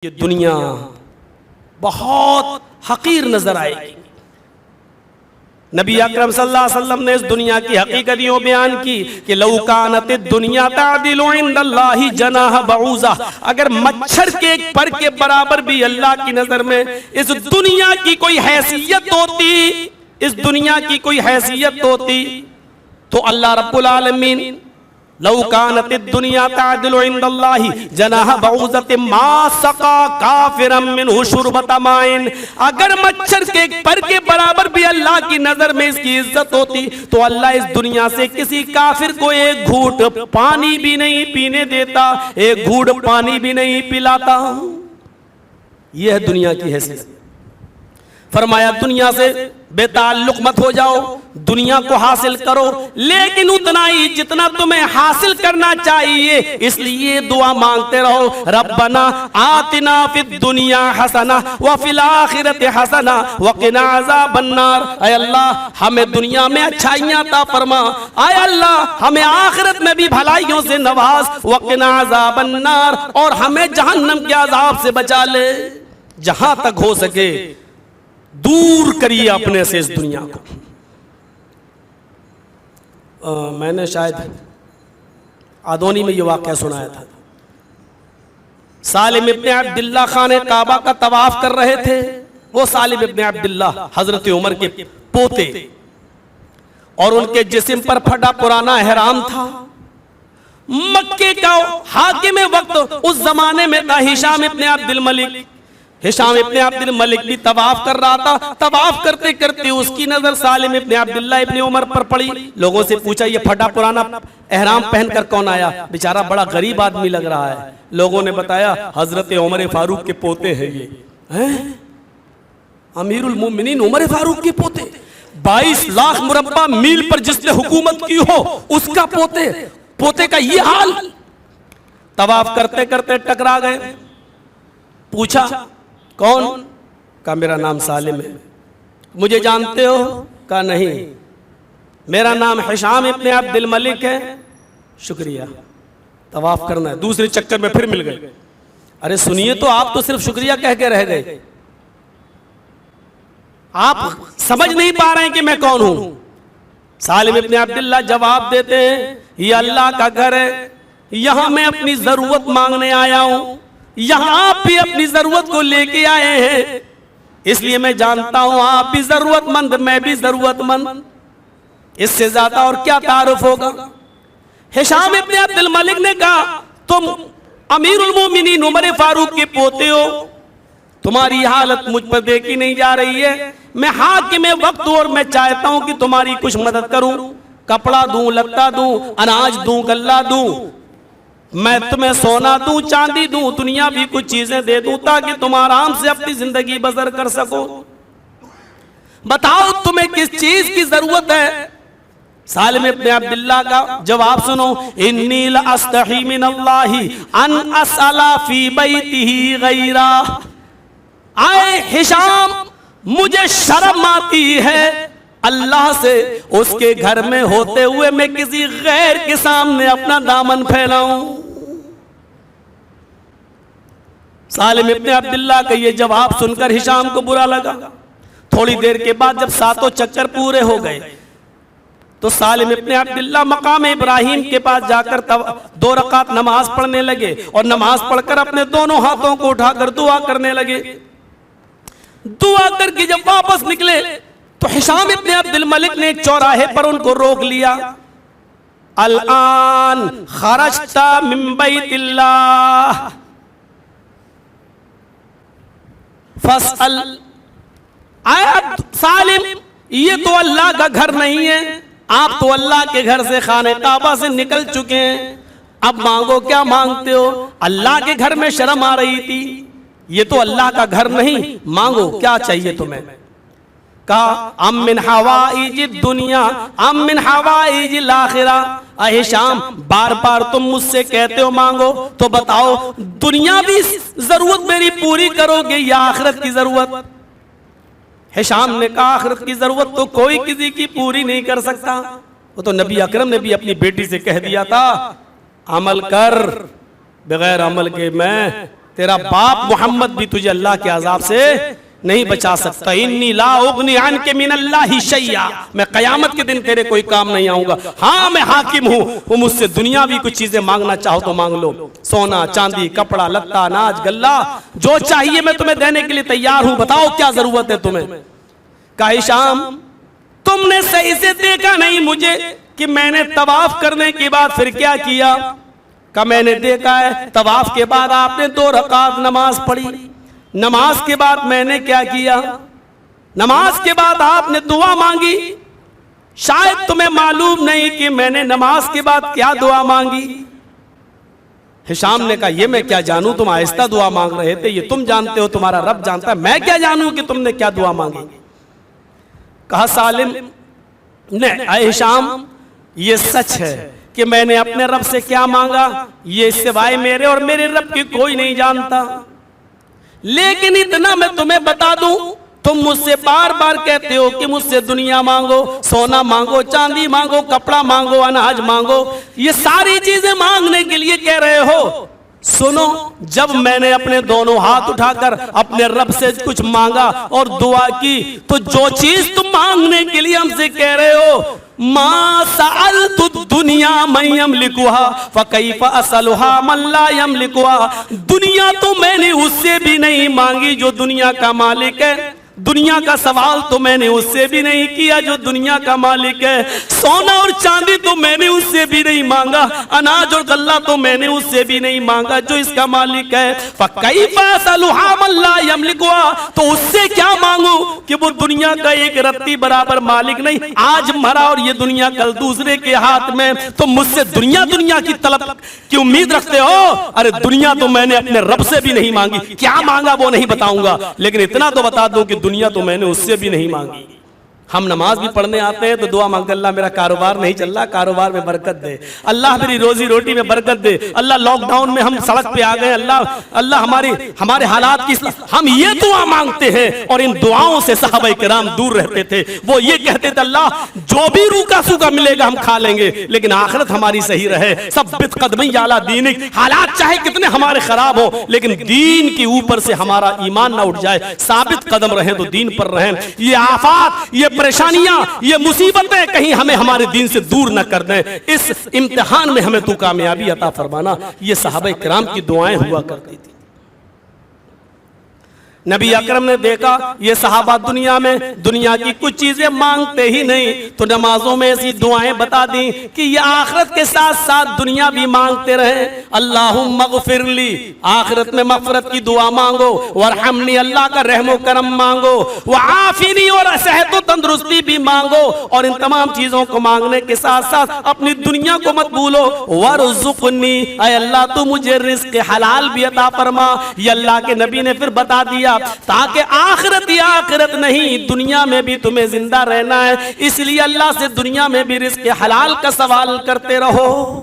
ये दुनिया बहुत हकीर नजर आएगी। नबी अकरम सल्लल्लाहु अलैहि वसल्लम ने इस दुनिया की हकीकत यूं बयान की कि लौ कानत दुनिया तादिलु इंदल्लाहि जनाह बऊज़ा, अगर मच्छर के एक पर के बराबर भी अल्लाह की नजर में इस दुनिया की कोई हैसियत होती, इस दुनिया की कोई हैसियत होती, तो अल्लाह रब्बुल आलमीन लौ कानत दुनिया तादिलु इंदल्लाहि जनाह बऊज़त मा सका काफिरम मिनहु शुरबत माइन, अगर मच्छर के पर के बराबर भी अल्लाह की नजर में इसकी इज्जत होती तो अल्लाह इस दुनिया से किसी काफिर को एक घूंट पानी भी नहीं पीने देता, एक घूंट पानी भी नहीं पिलाता। यह है दुनिया की हैसियत। फरमाया दुनिया से बेताल्लुक मत हो जाओ, दुनिया को हासिल करो, लेकिन उतना ही जितना तुम्हें हासिल करना चाहिए, इसलिए दुआ मांगते रहो, रब्बना आतिना फिद दुनिया हसना व फिल आखिरति हसना व क़िना अज़ाबन्नार। ऐ अल्लाह हमें दुनिया में अच्छाइयां अता फरमा, ऐ अल्लाह हमें आखिरत में भी भलाइयों से नवाज, व क़िना अज़ाबन्नार, और हमें जहन्नम के अजाब से बचा ले। जहां तक हो सके दूर करिए अपने से इस दुनिया को। मैंने शायद आदोनी में ये वाक़या सुनाया था। सालिम इब्ने अब्दुल्लाह खाने काबा का तवाफ कर रहे थे। वो सालिम इब्ने अब्दुल्लाह हजरत उमर के पोते, और उनके जिस्म पर फटा पुराना एहराम था। मक्के का हाकिम वक्त उस जमाने में था हिशाम इब्ने अब्दुल मलिक। हिशाम इब्ने अब्दुल मलिक भी तवाफ कर रहा था। तवाफ करते करते उसकी नजर सालिम इब्ने अब्दुल्लाह इब्ने उमर पर पड़ी। लोगों से पूछा ये फटा पुराना एहराम पहनकर कौन आया? बेचारा बड़ा गरीब आदमी लग रहा है। लोगों ने बताया हजरत उमर फारूक के पोते हैं ये। हैं? अमीरुल मोमिनीन उमर फारूक के पोते, 22 लाख मुरब्बा मील पर जिसने हुकूमत की हो उसका पोते, पोते का ये हाल। तवाफ करते करते टकरा गए। पूछा कौन? का मेरा नाम सालिम है। मुझे जानते हो? का नहीं, मेरा नाम हिशाम इब्ने अब्दुल मलिक है। शुक्रिया, तवाफ करना है। दूसरे चक्कर में फिर मिल गए। अरे सुनिए तो, आप तो सिर्फ शुक्रिया कह के रह गए, आप समझ नहीं पा रहे हैं कि मैं कौन हूं। सालिम इब्ने अब्दुल्लाह जवाब देते हैं ये अल्लाह का घर है, यहां मैं अपनी जरूरत मांगने आया हूं, यहां आप भी अपनी जरूरत को लेके आए हैं, इसलिए मैं जानता हूं आप भी जरूरतमंद, मैं भी जरूरतमंद, इससे ज्यादा और क्या तारुफ होगा। हिशाम इब्ने अब्दुल मलिक ने कहा तुम अमीरुल मोमिनीन उमर फारूक के पोते हो, तुम्हारी हालत मुझ पर देखी नहीं जा रही है। मैं हाकिम वक्त हूं और मैं चाहता हूं कि तुम्हारी कुछ मदद करूं, कपड़ा दूं, लत्ता दूं, अनाज दूं, गल्ला दूं, मैं तुम्हें सोना दूं, चांदी दूं, दुनिया भी कुछ चीजें दे दूं ताकि तुम आराम से अपनी जिंदगी बसर कर सको। बताओ तुम्हें किस चीज की जरूरत है? सालिम इब्ने अब्दुल्लाह का जवाब सुनो, इन्नी लअस्तही मिनल्लाहि अन असअला फी बैतिही गैरा। आए हिशाम, मुझे शर्म आती है अल्लाह से उसके घर में होते हुए मैं किसी गैर के सामने अपना दामन फैलाऊं। सालिम इब्ने अब्दुल्लाह का ये जवाब सुनकर हिशाम को बुरा लगा। थोड़ी देर के बाद जब सातों चक्कर पूरे हो गए तो सालिम इब्ने अब्दुल्लाह मकाम इब्राहिम के पास जाकर 2 रकात नमाज पढ़ने लगे, और नमाज पढ़कर अपने दोनों हाथों को उठाकर दुआ करने लगे। दुआ करके जब वापस निकले तो हिशाम इब्ने अब्दुल मलिक ने एक चौराहे पर उनको रोक लिया। अल-आन खरजता मिन बैतिल्लाह फस्अल। आया सालिम, ये तो अल्लाह का घर नहीं है, आप तो अल्लाह के घर से खाने काबा से निकल चुके हैं, अब मांगो क्या मांगते हो? अल्लाह के घर में शर्म आ रही थी, ये तो अल्लाह का घर नहीं, मांगो क्या चाहिए तुम्हें? का अमिन हवाइज दुनिया अमिन हवाइज आखिरा। हिशाम, बार बार तुम मुझसे कहते हो मांगो, तो बताओ दुनिया भी जरूरत मेरी पूरी करोगे या आखिरत की जरूरत? हिशाम ने कहा आखिरत की जरूरत तो कोई किसी की पूरी नहीं कर सकता। वो तो नबी अकरम ने भी अपनी बेटी से कह दिया था अमल कर, बगैर अमल के मैं तेरा बाप मोहम्मद भी तुझे अल्लाह के अजाब से नहीं बचा सकता। इन्नी ला उगनी अन्के मिनल्लाहि शैया, मैं कयामत के दिन तेरे कोई काम नहीं आऊंगा। हाँ मैं हाकिम हूँ, वो मुझसे दुनिया भी कुछ चीजें मांगना चाहो तो मांग लो, सोना चांदी कपड़ा लत्ता अनाज गल्ला जो चाहिए मैं तुम्हें देने के लिए तैयार हूँ, बताओ क्या जरूरत है तुम्हें। कहा हिशाम तुमने सही से देखा नहीं मुझे कि मैंने तवाफ करने के बाद फिर क्या किया। का मैंने देखा है तवाफ के बाद आपने 2 रकात नमाज पढ़ी, नमाज के बाद मैंने क्या किया, नमाज के बाद आपने दुआ मांगी। शायद तुम्हें मालूम नहीं कि मैंने नमाज के बाद क्या दुआ मांगी। हिशाम ने कहा ये मैं क्या जानूं, तुम आहिस्ता दुआ मांग रहे थे, ये तुम जानते हो, तुम्हारा रब जानता है, मैं क्या जानूं कि तुमने क्या दुआ मांगी। कहा सालिम ने हिशाम ये सच है कि मैंने अपने रब से क्या मांगा ये सिवाय मेरे और मेरे रब की कोई नहीं जानता। लेकिन इतना मैं तुम्हें बता दूं, तुम मुझसे बार बार कहते हो कि मुझसे दुनिया मांगो, सोना मांगो, चांदी मांगो, कपड़ा मांगो, अनाज मांगो, ये सारी चीजें मांगने के लिए कह रहे हो। सुनो, जब मैंने अपने दोनों हाथ उठाकर अपने रब से कुछ मांगा और दुआ की, तो जो चीज तुम मांगने के लिए हमसे कह रहे हो, मा सअलतु दुनिया मन यमलिकुहा फकैफ असलुहा मन ला यमलिकुहा, दुनिया तो मैंने उससे भी नहीं मांगी जो दुनिया का मालिक है, दुनिया का सवाल तो मैंने उससे भी नहीं किया जो दुनिया का मालिक है, सोना और चांदी तो मैंने उससे भी नहीं मांगा, अनाज और गल्ला तो मैंने उससे भी नहीं मांगा जो इसका मालिक है। फकैफ असलुहा मन ला यमलिकुहा, तो उससे क्या मांगू कि वो दुनिया का एक रत्ती बराबर मालिक नहीं, आज मरा और ये दुनिया कल दूसरे के हाथ में, तो मुझसे दुनिया दुनिया की तलब की उम्मीद रखते हो। अरे दुनिया तो मैंने अपने रब से भी नहीं मांगी, क्या मांगा वो नहीं बताऊंगा, लेकिन इतना तो बता दो कि दुनिया तो मैंने उससे भी नहीं मांगी। हम नमाज भी पढ़ने आते हैं तो दुआ मांगते, अल्लाह मेरा कारोबार नहीं चल रहा, कारोबार में बरकत दे, अल्लाह मेरी रोजी रोटी में बरकत दे, अल्लाह लॉकडाउन में हम सड़क पे आ गए, अल्लाह हमारे हालात की, हम ये दुआ मांगते हैं। और इन दुआओं से सहाबा किराम दूर रहते थे। वो ये कहते थे अल्लाह जो भी रूखा सूखा मिलेगा हम खा लेंगे, लेकिन आखिरत हमारी सही रहे। सब्बित कदमी आला दीनिक, हालात चाहे कितने हमारे खराब हो लेकिन दीन के ऊपर से हमारा ईमान ना उठ जाए, साबित कदम रहे तो दीन पर रहें। ये आफात, ये परेशानियां, ये मुसीबतें कहीं हमें हमारे दीन से दूर न कर दें। इस इम्तिहान में हमें तू कामयाबी अता फरमाना। ये सहाबा किराम की दुआएं हुआ करती थी। नबी अकरम ने देखा ये सहाबा दुनिया में दुनिया की कुछ चीजें मांगते ही नहीं, तो नमाजों में ऐसी दुआएं बता दी कि ये आखिरत के साथ साथ दुनिया भी मांगते रहे। अल्लाहुम्मा गफिरली, आखिरत में मगफिरत की दुआ मांगो, वरहमनी, अल्लाह का रहमो करम मांगो, वआफिनी, और सेहत व तंदुरुस्ती भी मांगो। और इन तमाम चीजों को मांगने के साथ साथ अपनी दुनिया को मत भूलो। वरज़ुक़नी, ऐ अल्लाह तू मुझे रिज़्क़ हलाल भी अता फरमा। ये अल्लाह के नबी ने फिर बता दिया ताकि आखिरत या आखिरत नहीं दुनिया में भी तुम्हें जिंदा रहना है, इसलिए अल्लाह से दुनिया में भी रिज़्क़ हलाल का सवाल करते रहो।